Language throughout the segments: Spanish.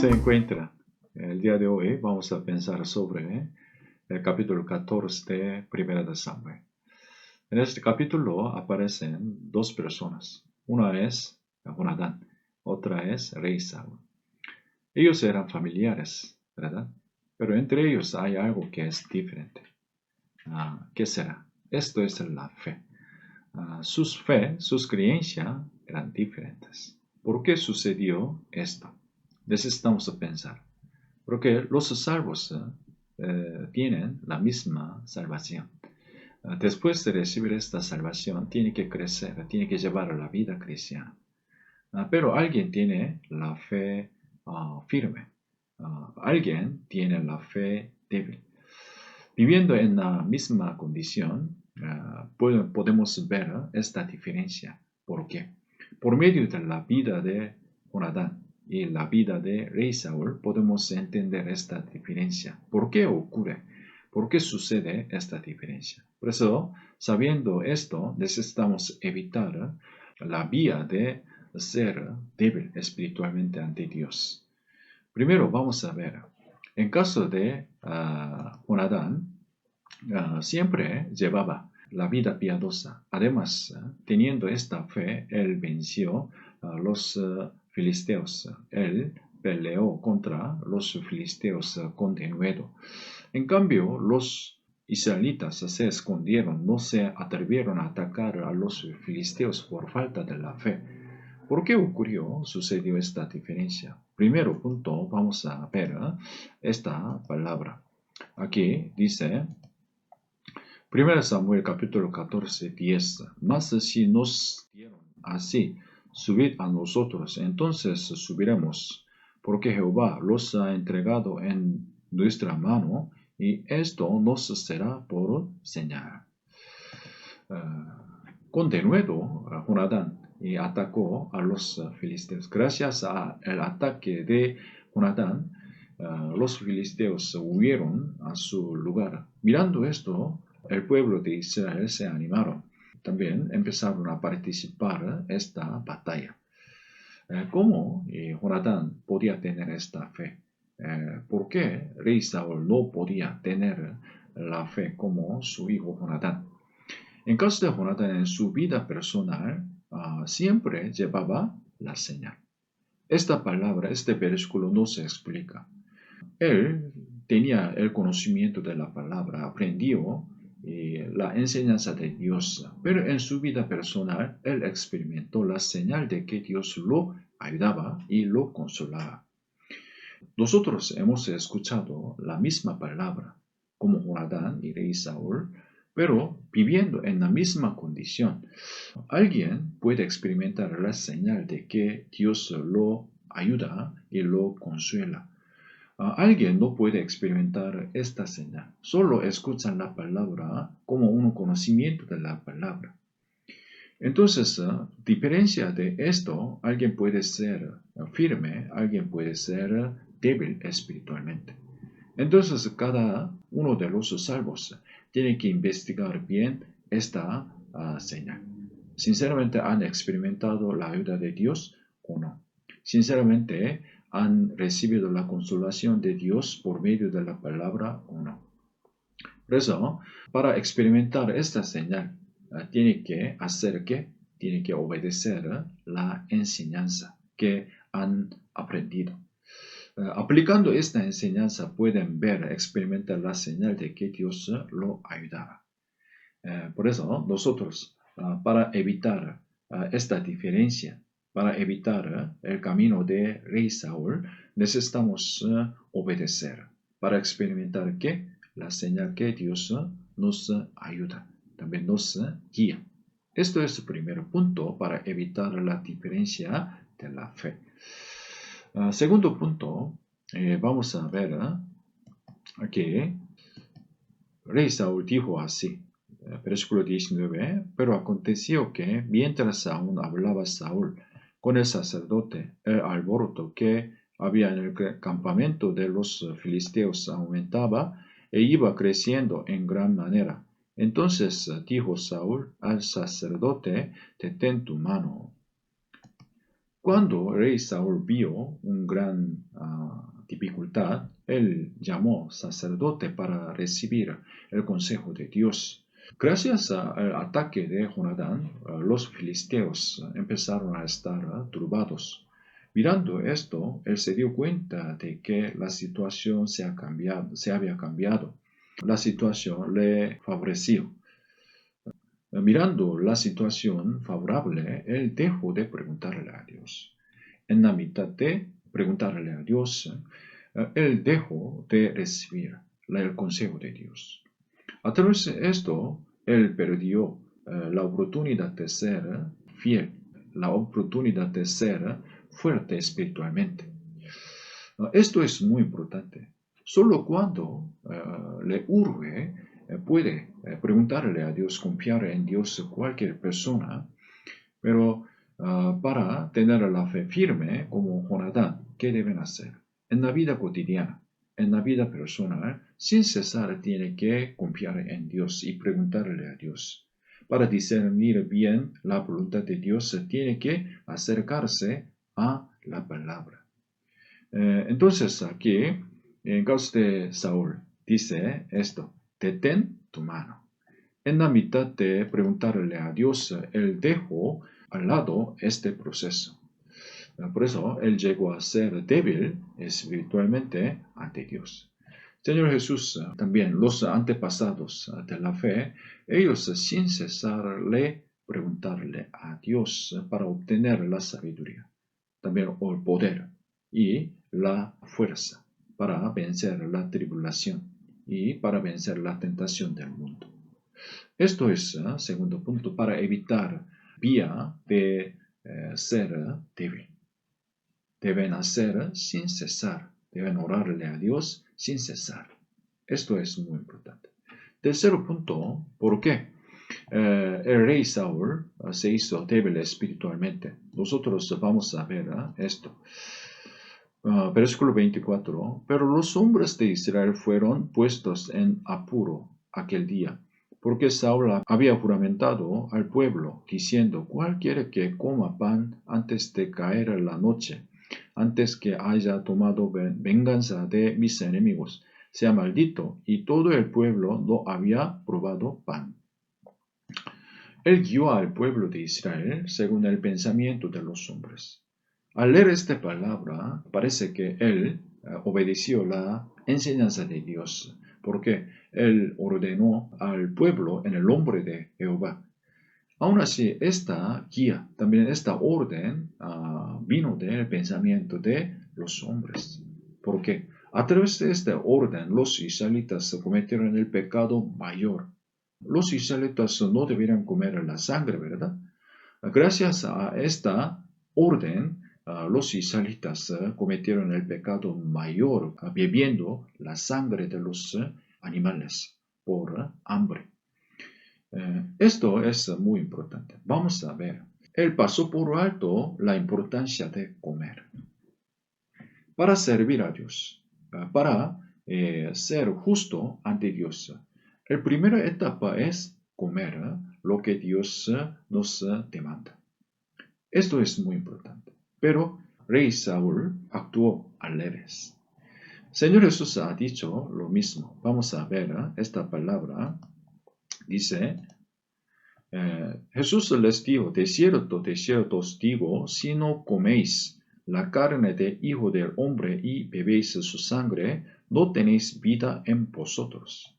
se encuentra? El día de hoy vamos a pensar sobre el capítulo 14 de Primera de Samuel. En este capítulo aparecen dos personas. Una es Jonadán, otra es Rey Saúl. Ellos eran familiares, ¿verdad? Pero entre ellos hay algo que es diferente. ¿Qué será? Esto es la fe. Sus creencias eran diferentes. ¿Por qué sucedió esto? Necesitamos pensar. Porque los salvos tienen la misma salvación. Después de recibir esta salvación, tiene que crecer, tiene que llevar la vida cristiana. Pero alguien tiene la fe firme. Alguien tiene la fe débil. Viviendo en la misma condición, podemos ver esta diferencia. ¿Por qué? Por medio de la vida de Jonadán y la vida de Rey Saúl podemos entender esta diferencia. ¿Por qué ocurre? ¿Por qué sucede esta diferencia? Por eso, sabiendo esto, necesitamos evitar la vía de ser débil espiritualmente ante Dios. Primero vamos a ver, en caso de Jonadán, siempre llevaba la vida piadosa. Además, teniendo esta fe, él venció a los filisteos. Él peleó contra los filisteos con denuedo. En cambio, los israelitas se escondieron, no se atrevieron a atacar a los filisteos por falta de la fe. ¿Por qué sucedió esta diferencia? Primero punto, vamos a ver esta palabra. Aquí dice, 1 Samuel capítulo 14, 10. Mas si nos dieron así, subid a nosotros, entonces subiremos, porque Jehová los ha entregado en nuestra mano, y esto nos será por señal. Con denuedo, Jonadán y atacó a los filisteos. Gracias al ataque de Jonadán, los filisteos huyeron a su lugar. Mirando esto, el pueblo de Israel se animaron. También empezaron a participar en esta batalla. ¿Cómo Jonadán podía tener esta fe? ¿Por qué Rey Saúl no podía tener la fe como su hijo Jonadán? En caso de Jonadán, en su vida personal, siempre llevaba la señal. Esta palabra, este versículo no se explica. Él tenía el conocimiento de la palabra, aprendió la enseñanza de Dios, pero en su vida personal, él experimentó la señal de que Dios lo ayudaba y lo consolaba. Nosotros hemos escuchado la misma palabra, como Jonadán y Rey Saúl, pero viviendo en la misma condición. Alguien puede experimentar la señal de que Dios lo ayuda y lo consuela. Alguien no puede experimentar esta señal, solo escuchan la palabra como un conocimiento de la palabra. Entonces, diferencia de esto, alguien puede ser firme, alguien puede ser débil espiritualmente. Entonces, cada uno de los salvos tiene que investigar bien esta señal. Sinceramente, ¿han experimentado la ayuda de Dios o no? Sinceramente, ¿han recibido la consolación de Dios por medio de la palabra o no? Por eso, para experimentar esta señal, tiene que hacer que, tiene que obedecer la enseñanza que han aprendido. Aplicando esta enseñanza pueden ver, experimentar la señal de que Dios lo ayudará. Por eso nosotros, para evitar esta diferencia, para evitar el camino de Rey Saúl, necesitamos obedecer para experimentar que la señal que Dios nos ayuda, también nos guía. Esto es el primer punto para evitar la diferencia de la fe. Segundo punto, vamos a ver que Rey Saúl dijo así, versículo 19, pero aconteció que mientras aún hablaba Saúl con el sacerdote, el alboroto que había en el campamento de los filisteos aumentaba e iba creciendo en gran manera. Entonces dijo Saúl al sacerdote, detén tu mano. Cuando el rey Saúl vio una gran dificultad, él llamó sacerdote para recibir el consejo de Dios. Gracias al ataque de Jonadán, los filisteos empezaron a estar turbados. Mirando esto, él se dio cuenta de que la situación se había cambiado. La situación le favoreció. Mirando la situación favorable, él dejó de preguntarle a Dios. En la mitad de preguntarle a Dios, él dejó de recibir el consejo de Dios. A través de esto, él perdió la oportunidad de ser fiel, la oportunidad de ser fuerte espiritualmente. Esto es muy importante. Solo cuando le urge, puede preguntarle a Dios, confiar en Dios cualquier persona, pero para tener la fe firme como Jonadán, ¿qué deben hacer? En la vida cotidiana, en la vida personal, sin cesar tiene que confiar en Dios y preguntarle a Dios. Para discernir bien la voluntad de Dios, tiene que acercarse a la palabra. Entonces aquí, en caso de Saúl, dice esto, detén tu mano. En la mitad de preguntarle a Dios, él dejó al lado este proceso. Por eso él llegó a ser débil espiritualmente ante Dios. Señor Jesús, también los antepasados de la fe, ellos sin cesar le preguntarle a Dios para obtener la sabiduría, también el poder y la fuerza para vencer la tribulación y para vencer la tentación del mundo. Esto es, segundo punto, para evitar vía de ser débil. Deben hacer sin cesar, deben orarle a Dios sin cesar. Esto es muy importante. Tercer punto, ¿por qué? El rey Saúl se hizo débil espiritualmente. Nosotros vamos a ver esto. Versículo 24. Pero los hombres de Israel fueron puestos en apuro aquel día, porque Saúl había juramentado al pueblo, diciendo, cualquiera que coma pan antes de caer la noche, antes que haya tomado venganza de mis enemigos, sea maldito, y todo el pueblo no había probado pan. Él guió al pueblo de Israel según el pensamiento de los hombres. Al leer esta palabra, parece que él obedeció la enseñanza de Dios, porque él ordenó al pueblo en el nombre de Jehová. Aún así, esta guía, también esta orden, vino del pensamiento de los hombres, porque a través de esta orden los israelitas cometieron el pecado mayor. Los israelitas no debieran comer la sangre, ¿verdad? Gracias a esta orden, los israelitas cometieron el pecado mayor bebiendo la sangre de los animales por hambre. Esto es muy importante. Vamos a ver. Él pasó por alto la importancia de comer para servir a Dios, para ser justo ante Dios. La primera etapa es comer lo que Dios nos demanda. Esto es muy importante. Pero rey Saúl actuó al revés. Señor Jesús ha dicho lo mismo. Vamos a ver esta palabra. Dice, Jesús les dijo, de cierto os digo, si no coméis la carne del Hijo del Hombre y bebéis su sangre, no tenéis vida en vosotros.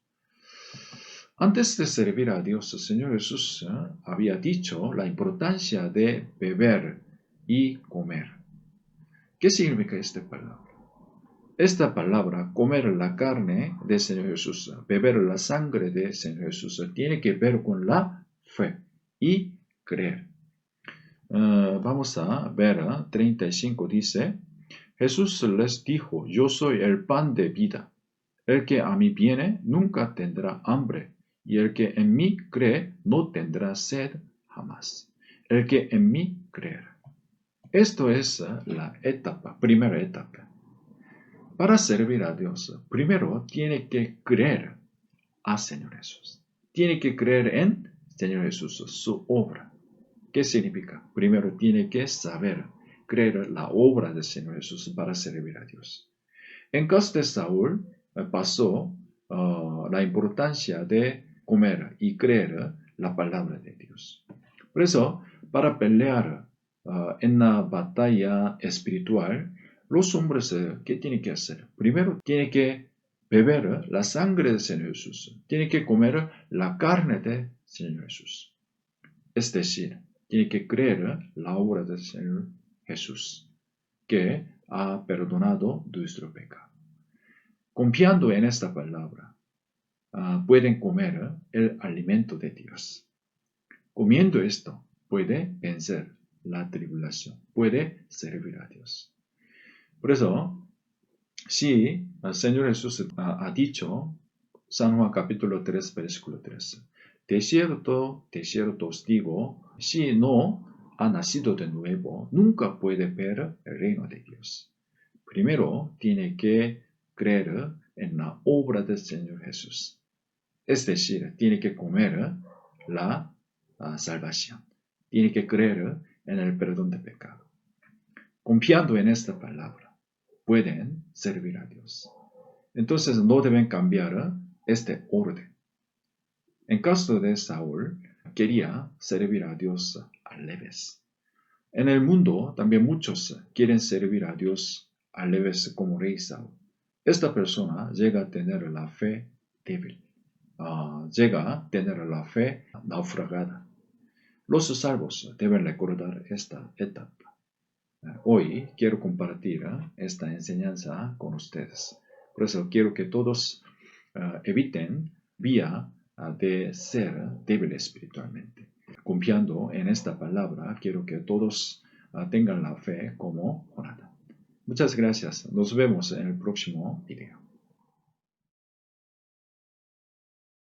Antes de servir a Dios, el Señor Jesús había dicho la importancia de beber y comer. ¿Qué significa esta palabra? Esta palabra, comer la carne del Señor Jesús, beber la sangre del Señor Jesús, tiene que ver con la fe y creer. Vamos a ver, 35 dice, Jesús les dijo, yo soy el pan de vida. El que a mí viene nunca tendrá hambre, y el que en mí cree no tendrá sed jamás. El que en mí cree. Esto es la primera etapa. Para servir a Dios, primero tiene que creer a Señor Jesús. Tiene que creer en Señor Jesús, su obra. ¿Qué significa? Primero tiene que saber, creer la obra del Señor Jesús para servir a Dios. En caso de Saúl, pasó la importancia de comer y creer la palabra de Dios. Por eso, para pelear en la batalla espiritual, los hombres, ¿qué tienen que hacer? Primero, tienen que beber la sangre del Señor Jesús. Tienen que comer la carne del Señor Jesús. Es decir, tienen que creer la obra del Señor Jesús, que ha perdonado nuestro pecado. Confiando en esta palabra, pueden comer el alimento de Dios. Comiendo esto, puede vencer la tribulación, puede servir a Dios. Por eso, si el Señor Jesús ha dicho, San Juan capítulo 3, versículo 3, de cierto os digo, si no ha nacido de nuevo, nunca puede ver el reino de Dios. Primero, tiene que creer en la obra del Señor Jesús. Es decir, tiene que comer la salvación. Tiene que creer en el perdón de pecado. Confiando en esta palabra, pueden servir a Dios. Entonces no deben cambiar este orden. En caso de Saúl, quería servir a Dios al revés. En el mundo también muchos quieren servir a Dios al revés como rey Saúl. Esta persona llega a tener la fe débil. Llega a tener la fe naufragada. Los salvos deben recordar esta etapa. Hoy quiero compartir esta enseñanza con ustedes. Por eso quiero que todos eviten vía de ser débiles espiritualmente. Confiando en esta palabra, quiero que todos tengan la fe como Jonatán. Muchas gracias. Nos vemos en el próximo video.